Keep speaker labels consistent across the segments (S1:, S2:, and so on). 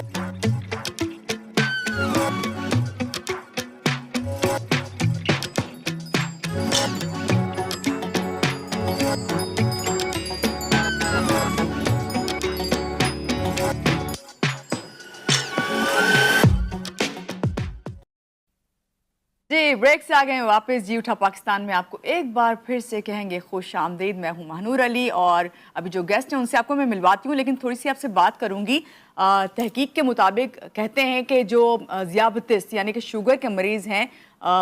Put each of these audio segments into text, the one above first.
S1: जी break से आ गए हैं वापस। जी उठा पाकिस्तान में आपको एक बार फिर से कहेंगे खुश आमदीद। मैं हूं महानूर अली और अभी जो गेस्ट हैं उनसे आपको मैं मिलवाती हूं, लेकिन थोड़ी सी आपसे बात करूंगी। तहकीक के मुताबिक कहते हैं कि जो ज़ियाबतिस यानी कि शुगर के मरीज़ हैं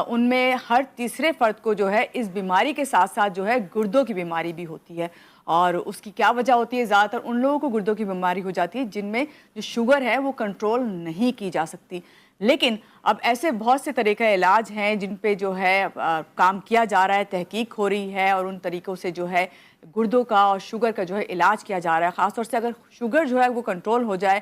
S1: उनमें हर तीसरे फ़र्द को जो है इस बीमारी के साथ साथ जो है गुर्दों की बीमारी भी होती है। और उसकी क्या वजह होती है? ज़्यादातर उन लोगों को गुर्दों की बीमारी हो जाती है जिनमें जो शुगर है वो कंट्रोल नहीं की जा सकती। लेकिन अब ऐसे बहुत से तरीक़े इलाज हैं जिन पे जो है काम किया जा रहा है, तहकीक हो रही है और उन तरीक़ों से जो है गुर्दों का और शुगर का जो है इलाज किया जा रहा है। ख़ास तौर से अगर शुगर जो है वो कंट्रोल हो जाए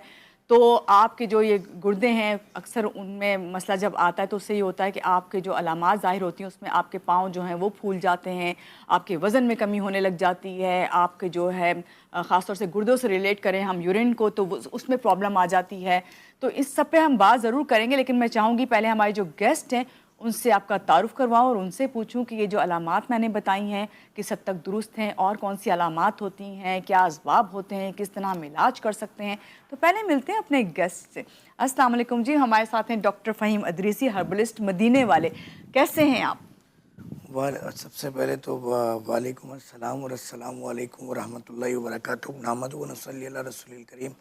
S1: तो आपके जो ये गुर्दे हैं अक्सर उनमें मसला जब आता है तो उससे ये होता है कि आपके जो अलामात ज़ाहिर होती हैं उसमें आपके पाँव जो हैं वो फूल जाते हैं, आपके वज़न में कमी होने लग जाती है, आपके जो है ख़ास तौर से गुर्दों से रिलेट करें हम यूरिन को तो उसमें प्रॉब्लम आ जाती है। तो इस सब पे हम बात ज़रूर करेंगे, लेकिन मैं चाहूँगी पहले हमारे जो गेस्ट हैं उनसे आपका तारुफ़ करवाऊँ और उनसे पूछूं कि ये जो अलामात मैंने बताई हैं किस हद तक दुरुस्त हैं और कौन सी अलामात होती हैं, क्या असबाब होते हैं, किस तरह हम इलाज कर सकते हैं। तो पहले मिलते हैं अपने गेस्ट से। अस्सलाम वालेकुम जी, हमारे साथ हैं डॉक्टर फ़हीम अदरीसी, हर्बलिस्ट मदीने वाले। कैसे हैं आप?
S2: सबसे पहले तो वालेकुम अस्सलाम वालेकुम रहमतुल्लाहि व बरकातुहू नहमदुहु व नसल्ली अला रसूलिल करीम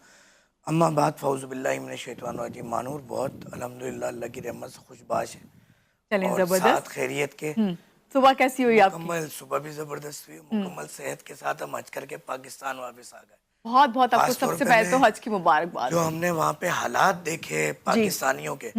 S2: अम्मा बाद फ़ऊज़ु बिल्लाहि मिनश शैतानिर रजीम। मानूर बहुत अल्हम्दुलिल्लाह अल्लाह की रहमत से खुशबाश है।
S1: चलें
S2: और
S1: ज़बरदस्त।
S2: साथ खैरियत के
S1: सुबह कैसी हुई आपकी?
S2: मुकम्मल सुबह भी ज़बरदस्त हुई, मुकम्मल सेहत के साथ हम हज करके पाकिस्तान वापस आ गए।
S1: बहुत बहुत आपको
S2: खास तौर
S1: सबसे
S2: पे
S1: पहले तो हज की मुबारकबाद।
S2: जो हमने वहाँ पे हालात देखे पाकिस्तानियों के,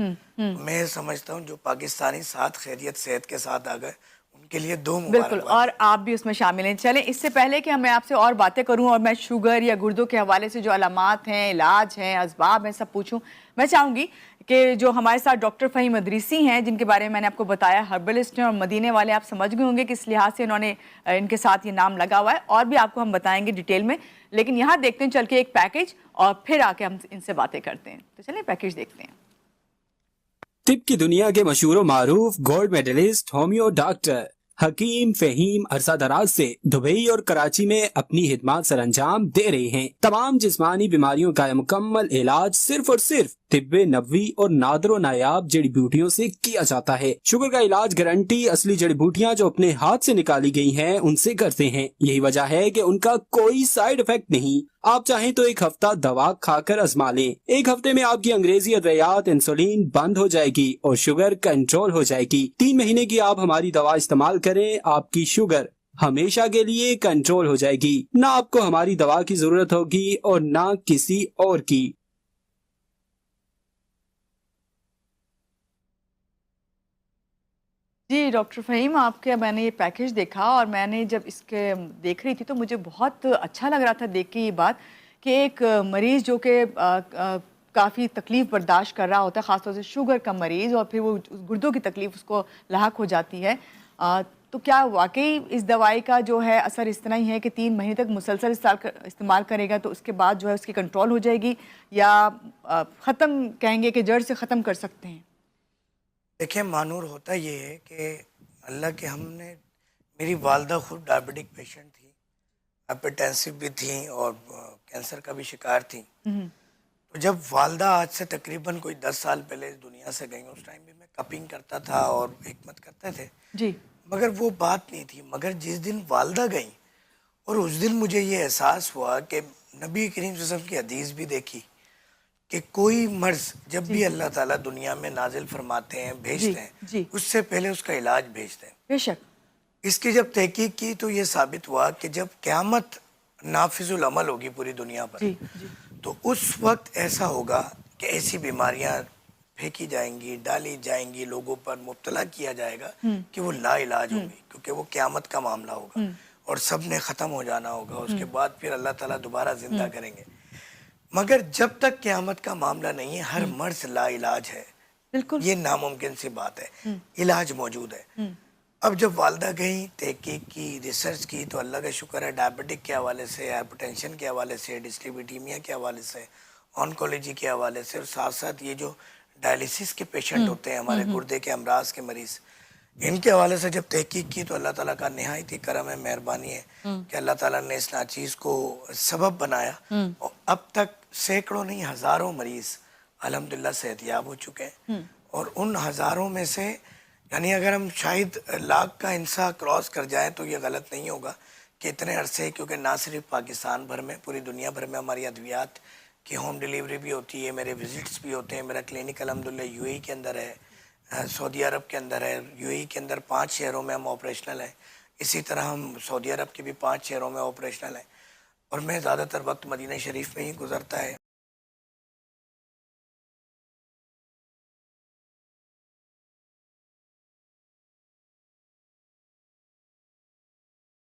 S2: मैं समझता हूँ जो पाकिस्तानी साथ खैरियत सेहत के साथ आ गए उनके लिए दो
S1: बिल्कुल,
S2: मुबारकबाद।
S1: और आप भी उसमें शामिल हैं। चलें इससे पहले कि मैं आपसे और बातें करूं और मैं शुगर या गुर्दों के हवाले से जो अलामात हैं, इलाज हैं, असबाब हैं, सब पूछूं, मैं चाहूँगी कि जो हमारे साथ डॉक्टर फ़हीम अदरीसी हैं जिनके बारे में मैंने आपको बताया, हर्बलिस्ट हैं और मदीने वाले, आप समझ गए होंगे किस लिहाज से इन्होंने इनके साथ ये नाम लगा हुआ है और भी आपको हम बताएंगे डिटेल में। लेकिन यहाँ देखते हैं चल के एक पैकेज और फिर आके हम इनसे बातें करते हैं। तो चलिए पैकेज देखते हैं।
S3: तिब की दुनिया के मशहूर मारूफ गोल्ड मेडलिस्ट होम्यो डॉक्टर हकीम फ़हीम अरसा दराज से दुबई और कराची में अपनी खिदमत सर अंजाम दे रहे हैं। तमाम जिस्मानी बीमारियों का मुकम्मल इलाज सिर्फ और सिर्फ तिब्बे नबवी और नादरो नायाब जड़ी बूटियों से किया जाता है। शुगर का इलाज गारंटी असली जड़ी बूटियाँ जो अपने हाथ से निकाली गई हैं उनसे करते हैं। यही वजह है कि उनका कोई साइड इफेक्ट नहीं। आप चाहें तो एक हफ्ता दवा खाकर आजमा लें। एक हफ्ते में आपकी अंग्रेजी अद्वियात इंसुलिन बंद हो जाएगी और शुगर कंट्रोल हो जाएगी। 3 महीने की आप हमारी दवा इस्तेमाल करें, आपकी शुगर हमेशा के लिए कंट्रोल हो जाएगी। ना आपको हमारी दवा की जरूरत होगी और ना किसी और की।
S1: जी डॉक्टर फ़हीम, आपके मैंने ये पैकेज देखा और मैंने जब इसके देख रही थी तो मुझे बहुत अच्छा लग रहा था देख के ये बात कि एक मरीज़ जो कि काफ़ी तकलीफ़ बर्दाश्त कर रहा होता है, ख़ासतौर से शुगर का मरीज़, और फिर वो गुर्दों की तकलीफ़ उसको लाहक हो जाती है। तो क्या वाकई इस दवाई का जो है असर इस तरह ही है कि 3 महीने तक मुसलसल इस्तेमाल करेगा तो उसके बाद जो है उसकी कंट्रोल हो जाएगी, या ख़त्म कहेंगे कि जड़ से ख़त्म कर सकते हैं?
S2: देखिए मानूर, होता ये है कि अल्लाह के हमने, मेरी वालदा खुद डायबिटिक पेशेंट थी, हाइपरटेंसिव भी थी और कैंसर का भी शिकार थी। तो जब वालदा आज से तकरीबन कोई 10 साल पहले इस दुनिया से गई, उस टाइम भी मैं कपिंग करता था और हिकमत करते थे
S1: जी,
S2: मगर वो बात नहीं थी। मगर जिस दिन वालदा गई और उस दिन मुझे ये एहसास हुआ कि नबी करीम सल्लल्लाहु अलैहि वसल्लम की हदीस भी देखी कि कोई मर्ज जब भी अल्लाह ताला दुनिया में नाजिल फरमाते हैं, भेजते हैं, उससे पहले उसका इलाज भेजते हैं।
S1: बेशक।
S2: इसकी जब तहकीक की तो ये साबित हुआ कि जब क़यामत नाफिजुल अमल होगी पूरी दुनिया पर, तो उस वक्त ऐसा होगा कि ऐसी बीमारियां फेंकी जाएंगी, डाली जाएंगी, लोगों पर मुब्तला किया जाएगा कि वो ला इलाज होंगी, क्योंकि वो क़यामत का मामला होगा और सब ने ख़त्म हो जाना होगा। उसके बाद फिर अल्लाह ताला दोबारा जिंदा करेंगे। मगर जब तक क़यामत का मामला नहीं है, हर मर्ज ला इलाज है।
S1: बिल्कुल,
S2: ये नामुमकिन सी बात है, इलाज मौजूद है। अब जब वालदा गई, तहकीक की, रिसर्च की, तो अल्लाह का शुक्र है डायबिटिक के हवाले से, हाइपरटेंशन के हवाले से, डिस्लिपिडीमिया के हवाले से ऑन्कोलॉजी के हवाले से, और साथ साथ ये जो डायलिसिस के पेशेंट होते हैं हमारे गुर्दे के अमराज के मरीज़, इनके हवाले से जब तहकीक की तो अल्लाह ताला का निहायत ही करम है, मेहरबानी है कि अल्लाह ताला ने इस नाचीज़ को सबब बनाया और अब तक सैकड़ों नहीं हज़ारों मरीज़ अल्हम्दुलिल्लाह सेहतयाब हो चुके हैं। और उन हज़ारों में से यानी अगर हम शायद लाख का इंसा क्रॉस कर जाएं तो ये गलत नहीं होगा कि इतने अरसे, क्योंकि ना सिर्फ पाकिस्तान भर में, पूरी दुनिया भर में हमारी अद्वियात की होम डिलीवरी भी होती है, मेरे विजिट्स भी होते हैं। मेरा क्लिनिक अल्हम्दुलिल्लाह यूएई के अंदर है, सऊदी अरब के अंदर है, यूएई के अंदर 5 शहरों में हम ऑपरेशनल हैं, इसी तरह हम सऊदी अरब के भी 5 शहरों में ऑपरेशनल हैं, और मैं ज़्यादातर वक्त मदीना शरीफ में ही गुजरता है।